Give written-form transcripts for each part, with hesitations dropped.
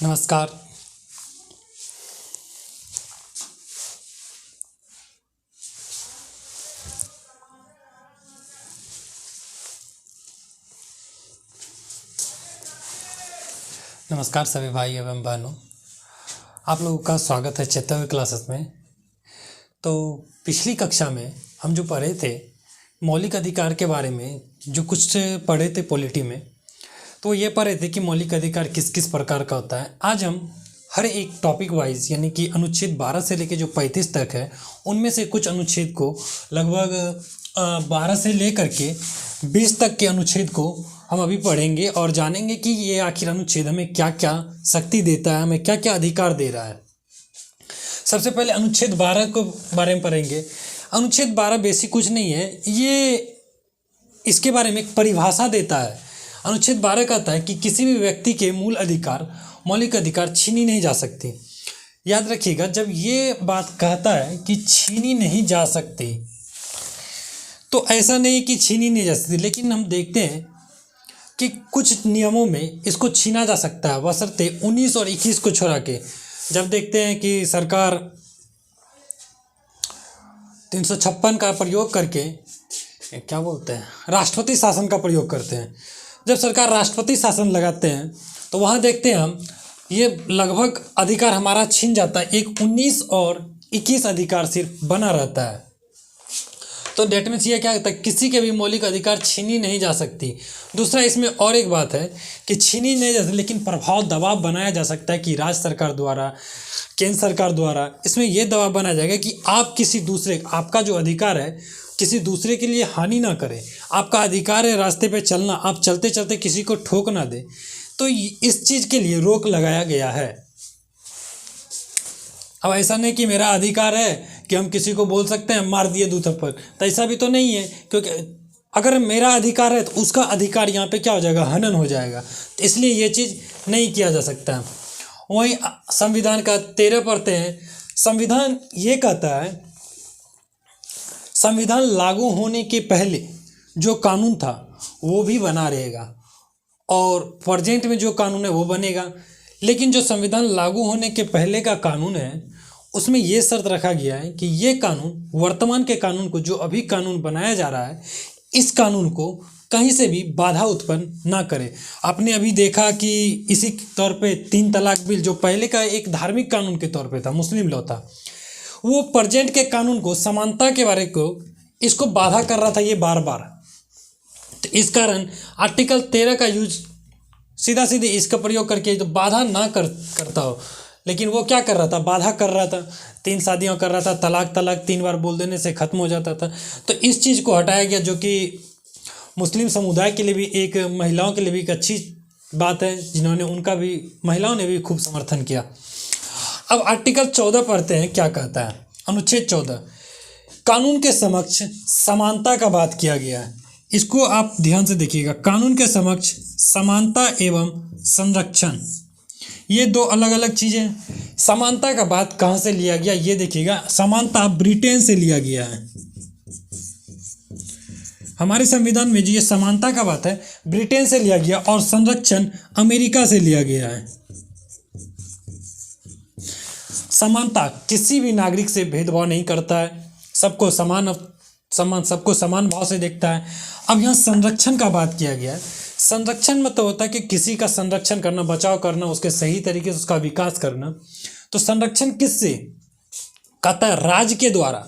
नमस्कार। नमस्कार सभी भाई एवं बहनों, आप लोगों का स्वागत है चेतव्य क्लासेस में। तो पिछली कक्षा में हम जो पढ़े थे मौलिक अधिकार के बारे में, जो कुछ पढ़े थे पॉलिटी में, तो ये पढ़े थे कि मौलिक अधिकार किस किस प्रकार का होता है। आज हम हर एक टॉपिक वाइज यानी कि अनुच्छेद 12 से लेकर जो 35 तक है उनमें से कुछ अनुच्छेद को लगभग 12 से लेकर के 20 तक के अनुच्छेद को हम अभी पढ़ेंगे और जानेंगे कि ये आखिर अनुच्छेद हमें क्या क्या शक्ति देता है, हमें क्या क्या अधिकार दे रहा है। सबसे पहले अनुच्छेद 12 को बारे में पढ़ेंगे। अनुच्छेद 12 बेसिक कुछ नहीं है, ये इसके बारे में एक परिभाषा देता है। अनुच्छेद 12 कहता है कि किसी भी व्यक्ति के मूल अधिकार, मौलिक अधिकार छीनी नहीं जा सकती। याद रखिएगा, जब ये बात कहता है कि छीनी नहीं जा सकती तो ऐसा नहीं कि छीनी नहीं जा सकती, लेकिन हम देखते हैं कि कुछ नियमों में इसको छीना जा सकता है, बशर्ते 19 और 21 को छोड़ा के। जब देखते हैं कि सरकार 356 का प्रयोग करके क्या बोलते हैं, राष्ट्रपति शासन का प्रयोग करते हैं। जब सरकार राष्ट्रपति शासन लगाते हैं तो वहाँ देखते हैं हम ये लगभग अधिकार हमारा छीन जाता है। एक 19 और 21 अधिकार सिर्फ बना रहता है। तो डेट मीन्स ये क्या होता है, किसी के भी मौलिक अधिकार छीनी नहीं जा सकती। दूसरा, इसमें और एक बात है कि छीनी नहीं जा सकती, लेकिन प्रभाव दबाव बनाया जा सकता है कि राज्य सरकार द्वारा, केंद्र सरकार द्वारा। इसमें यह दबाव बनाया जाएगा कि आप किसी दूसरे, आपका जो अधिकार है किसी दूसरे के लिए हानि ना करें। आपका अधिकार है रास्ते पे चलना, आप चलते चलते किसी को ठोक ना दे। तो इस चीज़ के लिए रोक लगाया गया है। अब ऐसा नहीं कि मेरा अधिकार है कि हम किसी को बोल सकते हैं मार दिए 2 थप्पड़, तो ऐसा भी तो नहीं है, क्योंकि अगर मेरा अधिकार है तो उसका अधिकार यहाँ पे क्या हो जाएगा, हनन हो जाएगा। तो इसलिए ये चीज़ नहीं किया जा सकता। वहीं संविधान का 13 पढ़ते हैं। संविधान ये कहता है, संविधान लागू होने के पहले जो कानून था वो भी बना रहेगा और प्रेजेंट में जो कानून है वो बनेगा। लेकिन जो संविधान लागू होने के पहले का कानून है उसमें ये शर्त रखा गया है कि ये कानून, वर्तमान के कानून को, जो अभी कानून बनाया जा रहा है, इस कानून को कहीं से भी बाधा उत्पन्न ना करे। आपने अभी देखा कि इसी तौर पे 3 तलाक बिल, जो पहले का एक धार्मिक कानून के तौर पे था, मुस्लिम लॉ था, वो प्रेजेंट के कानून को, समानता के बारे को, इसको बाधा कर रहा था ये बार बार। तो इस कारण आर्टिकल 13 का यूज सीधा सीधे इसका प्रयोग करके तो बाधा ना करता हो, लेकिन वो क्या कर रहा था, बाधा कर रहा था। 3 शादियां कर रहा था, तलाक 3 बार बोल देने से ख़त्म हो जाता था। तो इस चीज़ को हटाया गया, जो कि मुस्लिम समुदाय के लिए भी, एक महिलाओं के लिए भी एक अच्छी बात है, जिन्होंने उनका भी, महिलाओं ने भी खूब समर्थन किया। अब आर्टिकल 14 पढ़ते हैं, क्या कहता है। अनुच्छेद 14, कानून के समक्ष समानता का बात किया गया है। इसको आप ध्यान से देखिएगा, कानून के समक्ष समानता एवं संरक्षण, ये 2 अलग अलग चीज़ें हैं। समानता का बात कहाँ से लिया गया, ये देखिएगा। समानता ब्रिटेन से लिया गया है। हमारे संविधान में जो ये समानता का बात है ब्रिटेन से लिया गया, और संरक्षण अमेरिका से लिया गया है। समानता किसी भी नागरिक से भेदभाव नहीं करता है, सबको सबको समान भाव से देखता है। अब यहाँ संरक्षण का बात किया गया है। संरक्षण मतलब होता है कि किसी का संरक्षण करना, बचाव करना, उसके सही तरीके से उसका विकास करना। तो संरक्षण किससे कहता है, राज्य के द्वारा।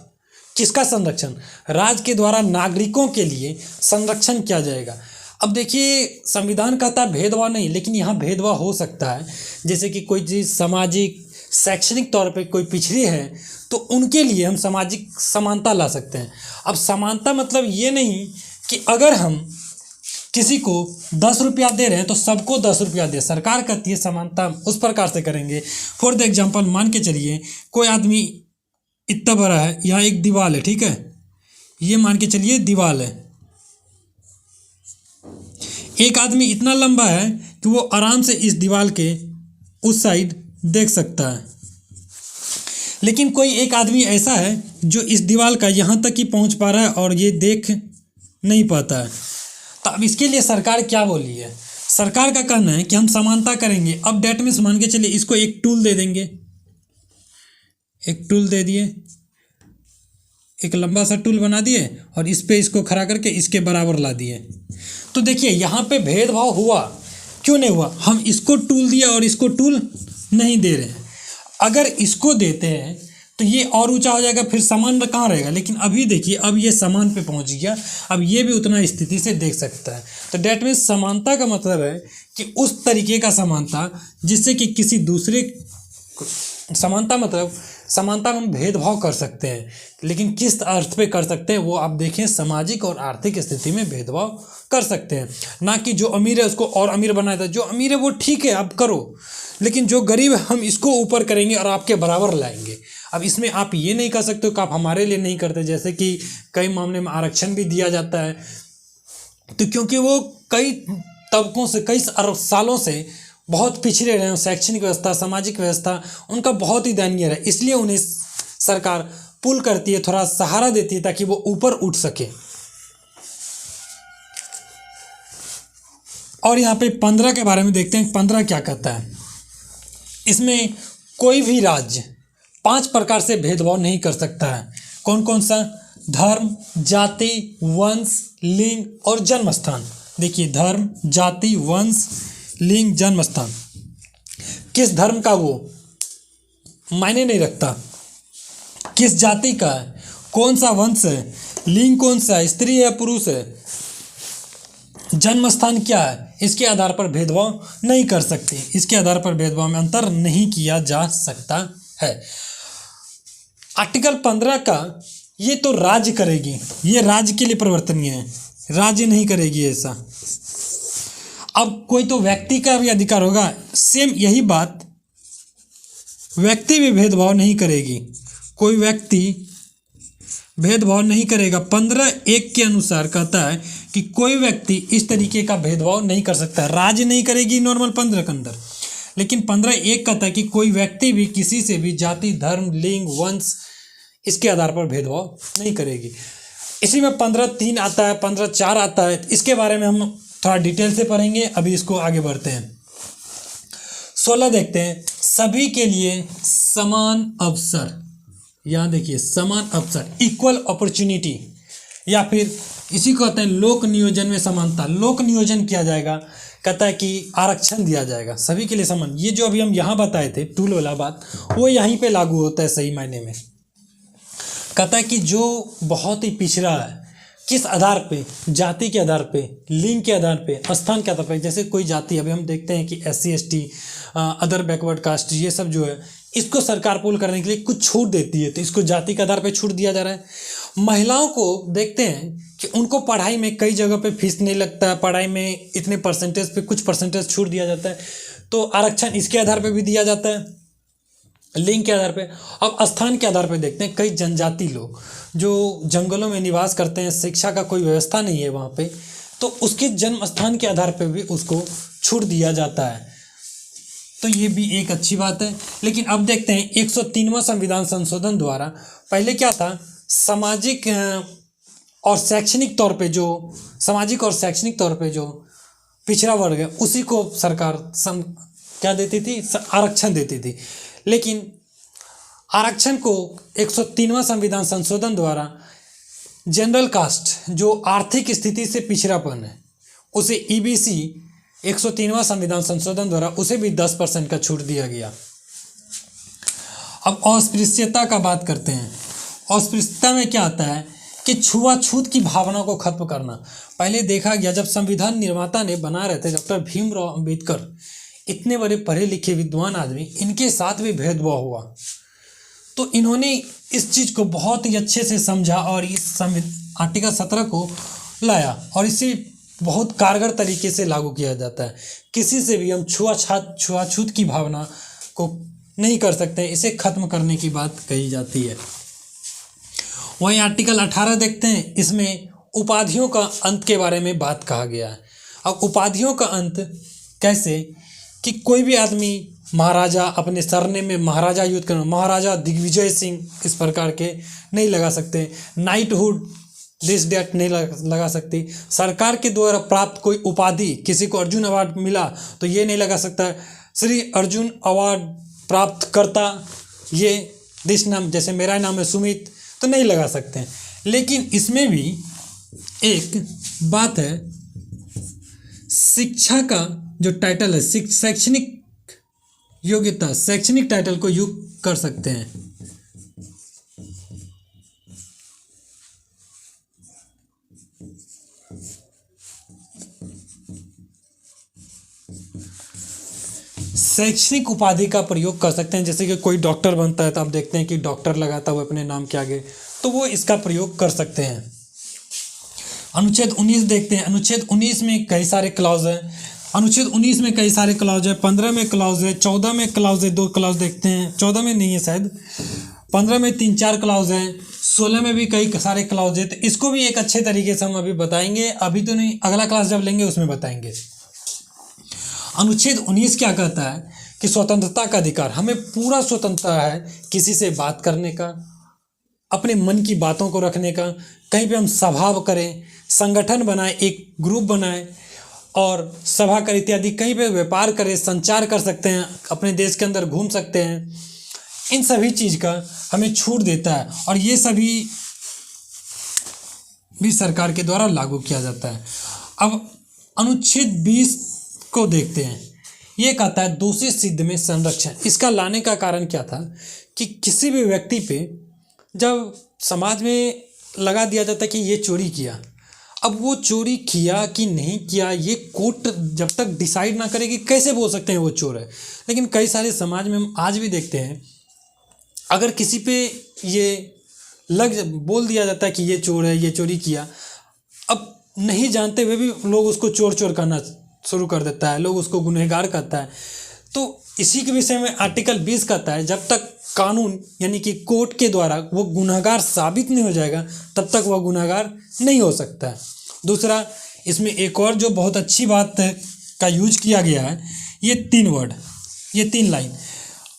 किसका संरक्षण, राज्य के द्वारा नागरिकों के लिए संरक्षण किया जाएगा। अब देखिए, संविधान कहता है भेदभाव नहीं, लेकिन यहाँ भेदभाव हो सकता है। जैसे कि कोई चीज़ सामाजिक, शैक्षणिक तौर पे कोई पिछड़ी है तो उनके लिए हम सामाजिक समानता ला सकते हैं। अब समानता मतलब ये नहीं कि अगर हम किसी को 10 रुपया दे रहे हैं तो सबको 10 रुपया दे। सरकार कहती है समानता उस प्रकार से करेंगे। फॉर द एग्जाम्पल, मान के चलिए कोई आदमी इतना बड़ा है, यहाँ एक दीवार है, ठीक है, ये मान के चलिए दीवार है। एक आदमी इतना लंबा है कि वो आराम से इस दीवार के उस साइड देख सकता है, लेकिन कोई एक आदमी ऐसा है जो इस दीवार का यहाँ तक ही पहुँच पा रहा है और ये देख नहीं पाता है। तो अब इसके लिए सरकार क्या बोली है, सरकार का कहना है कि हम समानता करेंगे। अब डेट मीन्स मान के चलिए इसको एक टूल दे देंगे, एक टूल दे दिए, एक लंबा सा टूल बना दिए और इस पे इसको खड़ा करके इसके बराबर ला दिए। तो देखिए यहाँ पे भेदभाव हुआ, क्यों नहीं हुआ? हम इसको टूल दिया और इसको टूल नहीं दे रहे हैं। अगर इसको देते हैं तो ये और ऊंचा हो जाएगा, फिर समान कहाँ रहेगा? लेकिन अभी देखिए, अब ये समान पे पहुंच गया, अब ये भी उतना स्थिति से देख सकता है। तो डेट मीन्स समानता का मतलब है कि उस तरीके का समानता जिससे कि किसी दूसरे, समानता मतलब समानता में हम भेदभाव कर सकते हैं, लेकिन किस अर्थ पे कर सकते हैं वो आप देखें, सामाजिक और आर्थिक स्थिति में भेदभाव कर सकते हैं। ना कि जो अमीर है उसको और अमीर बनाया था, जो अमीर है वो ठीक है आप करो, लेकिन जो गरीब है हम इसको ऊपर करेंगे और आपके बराबर लाएंगे। अब इसमें आप ये नहीं कर सकते हो कि आप हमारे लिए नहीं करते, जैसे कि कई मामले में आरक्षण भी दिया जाता है, तो क्योंकि वो कई तबकों से कई सालों से बहुत पिछड़े रहे हैं, शैक्षणिक व्यवस्था, सामाजिक व्यवस्था उनका बहुत ही दयनीय है, इसलिए उन्हें सरकार पुल करती है, थोड़ा सहारा देती है ताकि वो ऊपर उठ सके। और यहाँ पे 15 के बारे में देखते हैं, 15 क्या कहता है। इसमें कोई भी राज्य 5 प्रकार से भेदभाव नहीं कर सकता है। कौन कौन सा? धर्म, जाति, वंश, लिंग और जन्म स्थान। देखिए, धर्म, जाति, वंश, लिंग, जन्म स्थान। किस धर्म का वो मायने नहीं रखता, किस जाति का है, कौन सा वंश है, लिंग कौन सा है, स्त्री है पुरुष है, जन्म स्थान क्या है, इसके आधार पर भेदभाव नहीं कर सकते। इसके आधार पर भेदभाव में अंतर नहीं किया जा सकता है। आर्टिकल 15 का ये तो राज्य करेगी, ये राज्य के लिए परिवर्तनीय है, राज्य नहीं करेगी ऐसा। अब कोई तो व्यक्ति का भी अधिकार होगा, सेम यही बात, व्यक्ति भी भेदभाव नहीं करेगी, कोई व्यक्ति भेदभाव नहीं करेगा। 15(1) के अनुसार कहता है कि कोई व्यक्ति इस तरीके का भेदभाव नहीं कर सकता। राज्य नहीं करेगी नॉर्मल 15 के अंदर, लेकिन 15(1) कहता है कि कोई व्यक्ति भी किसी से भी जाति, धर्म, लिंग, वंश इसके आधार पर भेदभाव नहीं करेगी। इसी में 15(3) आता है, 15(4) आता है, इसके बारे में हम थोड़ा डिटेल से पढ़ेंगे। अभी इसको आगे बढ़ते हैं। 16 देखते हैं, सभी के लिए समान अवसर। यहाँ देखिए, समान अवसर, इक्वल अपॉर्चुनिटी, या फिर इसी को कहते हैं लोक नियोजन में समानता। लोक नियोजन किया जाएगा, कहता है कि आरक्षण दिया जाएगा सभी के लिए समान। ये जो अभी हम यहाँ बताए थे टूल वाला बात, वो यहीं पे लागू होता है सही मायने में। कहता है कि जो बहुत ही पिछड़ा है, किस आधार पे? जाति के आधार पे, लिंग के आधार पे, स्थान के आधार पे। जैसे कोई जाति, अभी हम देखते हैं कि SC ST, other backward caste, ये सब जो है इसको सरकार पुल करने के लिए कुछ छूट देती है, तो इसको जाति के आधार पे छूट दिया जा रहा है। महिलाओं को देखते हैं कि उनको पढ़ाई में कई जगह पे फीस नहीं लगता है, पढ़ाई में इतने परसेंटेज पे कुछ परसेंटेज छूट दिया जाता है, तो आरक्षण इसके आधार पे भी दिया जाता है, लिंग के आधार पे। अब स्थान के आधार पे देखते हैं, कई जनजाति लोग जो जंगलों में निवास करते हैं, शिक्षा का कोई व्यवस्था नहीं है वहाँ पे, तो उसके जन्म स्थान के आधार पे भी उसको छूट दिया जाता है, तो ये भी एक अच्छी बात है। लेकिन अब देखते हैं 103वां संविधान संशोधन द्वारा, पहले क्या था, सामाजिक और शैक्षणिक तौर पे जो सामाजिक और शैक्षणिक तौर पे जो पिछड़ा वर्ग है उसी को सरकार क्या देती थी, आरक्षण देती थी। लेकिन आरक्षण को 103वां संविधान संशोधन द्वारा जनरल कास्ट, जो आर्थिक स्थिति से पिछड़ापन है, उसे EBC 103वां संविधान संशोधन द्वारा उसे भी 10% का छूट दिया गया। अब अस्पृश्यता का बात करते हैं। अस्पृश्यता में क्या आता है कि छुआछूत की भावना को खत्म करना। पहले देखा गया, जब संविधान निर्माता ने बना रहे थे डॉक्टर भीमराव अंबेडकर, इतने बड़े पढ़े लिखे विद्वान आदमी, इनके साथ भी भेदभाव हुआ, तो इन्होंने इस चीज़ को बहुत ही अच्छे से समझा और इस आर्टिकल 17 को लाया और इसे बहुत कारगर तरीके से लागू किया जाता है। किसी से भी हम छुआछूत की भावना को नहीं कर सकते, इसे खत्म करने की बात कही जाती है। वहीं आर्टिकल 18 देखते हैं, इसमें उपाधियों का अंत के बारे में बात कहा गया है। अब उपाधियों का अंत कैसे, कि कोई भी आदमी महाराजा, अपने सरनेम में महाराजा यूज करना, महाराजा दिग्विजय सिंह इस प्रकार के नहीं लगा सकते। नाइटहुड दिस डेट नहीं लगा सकती। सरकार के द्वारा प्राप्त कोई उपाधि, किसी को अर्जुन अवार्ड मिला तो ये नहीं लगा सकता श्री अर्जुन अवार्ड प्राप्त करता, ये दिस नाम, जैसे मेरा नाम है सुमित तो नहीं लगा सकते हैं। लेकिन इसमें भी एक बात है, शिक्षा का जो टाइटल है, शैक्षणिक योग्यता, शैक्षणिक टाइटल को यूज कर सकते हैं। शैक्षणिक उपाधि का प्रयोग कर सकते हैं, जैसे कि कोई डॉक्टर बनता है तो आप देखते हैं कि डॉक्टर लगाता हुआ अपने नाम के आगे, तो वो इसका प्रयोग कर सकते हैं। अनुच्छेद 19 देखते हैं। अनुच्छेद 19 में कई सारे क्लॉज हैं। अनुच्छेद 19 में कई सारे क्लॉज है। 15 में क्लॉज है, 14 में क्लॉज है, 2 क्लॉज देखते हैं, 14 में नहीं है शायद, 15 में 3-4 क्लॉज हैं, 16 में भी कई सारे क्लॉज है। तो इसको भी एक अच्छे तरीके से हम अभी बताएंगे, अभी तो नहीं, अगला क्लास जब लेंगे उसमें बताएंगे। अनुच्छेद 19 क्या कहता है कि स्वतंत्रता का अधिकार, हमें पूरा स्वतंत्रता है किसी से बात करने का, अपने मन की बातों को रखने का, कहीं पे हम सभा करें, संगठन बनाएं, एक ग्रुप बनाएं और सभा कर इत्यादि, कहीं पे व्यापार करें, संचार कर सकते हैं, अपने देश के अंदर घूम सकते हैं। इन सभी चीज़ का हमें छूट देता है और ये सभी भी सरकार के द्वारा लागू किया जाता है। अब अनुच्छेद 20 को देखते हैं। ये कहता है दोषी सिद्ध में संरक्षण। इसका लाने का कारण क्या था कि किसी भी व्यक्ति पे जब समाज में लगा दिया जाता है कि ये चोरी किया, अब वो चोरी किया कि नहीं किया ये कोर्ट जब तक डिसाइड ना करेगी कैसे बोल सकते हैं वो चोर है। लेकिन कई सारे समाज में हम आज भी देखते हैं, अगर किसी पे ये बोल दिया जाता है कि ये चोर है, ये चोरी किया, अब नहीं जानते हुए भी लोग उसको चोर चोर करना शुरू कर देता है, लोग उसको गुनहगार कहता है। तो इसी के विषय में आर्टिकल 20 कहता है जब तक कानून यानी कि कोर्ट के द्वारा वो गुनहगार साबित नहीं हो जाएगा तब तक वह गुनहगार नहीं हो सकता है। दूसरा, इसमें एक और जो बहुत अच्छी बात का यूज किया गया है, ये 3 वर्ड, ये 3 लाइन।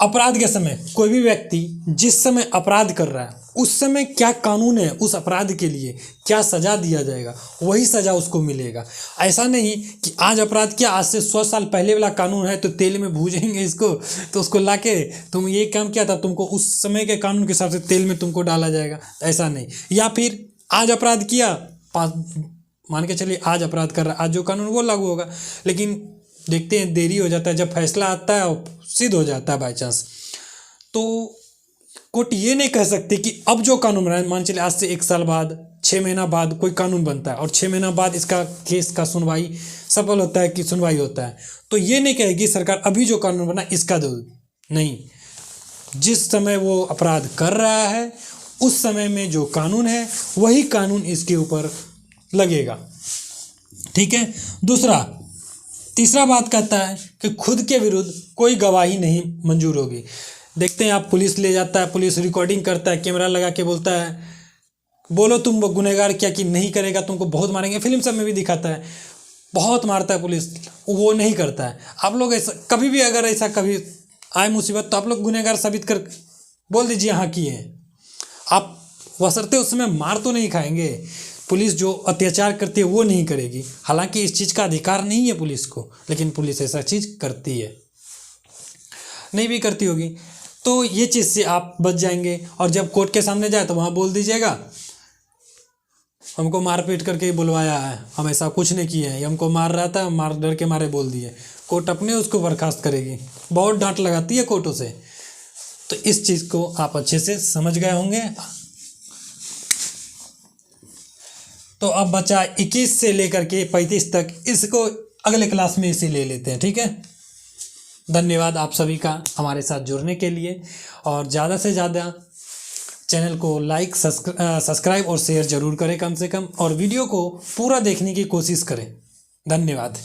अपराध के समय कोई भी व्यक्ति जिस समय अपराध कर रहा है उस समय क्या कानून है, उस अपराध के लिए क्या सज़ा दिया जाएगा वही सज़ा उसको मिलेगा। ऐसा नहीं कि आज अपराध किया, आज से 100 साल पहले वाला कानून है तो तेल में भूजेंगे इसको, तो उसको लाके तुम ये काम किया था तुमको उस समय के कानून के हिसाब से तेल में तुमको डाला जाएगा, ऐसा नहीं। या फिर आज अपराध किया, मान के चलिए आज अपराध कर रहा है, आज जो कानून वो लागू होगा, लेकिन देखते हैं देरी हो जाता है, जब फैसला आता है और सिद्ध हो जाता है बाई चांस, तो कोर्ट ये नहीं कह सकती कि अब जो कानून बना है, मान चलिए आज से 1 साल बाद 6 महीना बाद कोई कानून बनता है और 6 महीना बाद इसका केस का सुनवाई सफल होता है कि सुनवाई होता है, तो ये नहीं कहेगी सरकार अभी जो कानून बना इसका दो, नहीं। जिस समय वो अपराध कर रहा है उस समय में जो कानून है वही कानून इसके ऊपर लगेगा, ठीक है। तीसरा बात कहता है कि खुद के विरुद्ध कोई गवाही नहीं मंजूर होगी। देखते हैं आप, पुलिस ले जाता है, पुलिस रिकॉर्डिंग करता है, कैमरा लगा के बोलता है बोलो तुम गुनहगार क्या कि नहीं करेगा तुमको बहुत मारेंगे, फिल्म सब में भी दिखाता है, बहुत मारता है पुलिस, वो नहीं करता है। आप लोग ऐसा कभी भी अगर ऐसा कभी आए मुसीबत तो आप लोग गुनहगार साबित कर बोल दीजिए हाँ किए हैं, आप बशर्ते उस समय मार तो नहीं खाएंगे। पुलिस जो अत्याचार करती है वो नहीं करेगी, हालांकि इस चीज़ का अधिकार नहीं है पुलिस को, लेकिन पुलिस ऐसा चीज़ करती है, नहीं भी करती होगी। तो ये चीज़ से आप बच जाएंगे और जब कोर्ट के सामने जाए तो वहाँ बोल दीजिएगा हमको मार पीट करके बुलवाया है, हम ऐसा कुछ नहीं किए हैं, ये हमको मार रहा था, मार डर के मारे बोल दिए, कोर्ट अपने उसको बर्खास्त करेगी, बहुत डांट लगाती है कोर्टों से। तो इस चीज़ को आप अच्छे से समझ गए होंगे। तो अब बचा 21 से लेकर के 35 तक, इसको अगले क्लास में इसे ले लेते हैं, ठीक है। धन्यवाद आप सभी का हमारे साथ जुड़ने के लिए, और ज़्यादा से ज़्यादा चैनल को लाइक सब्सक्राइब और शेयर ज़रूर करें कम से कम, और वीडियो को पूरा देखने की कोशिश करें। धन्यवाद।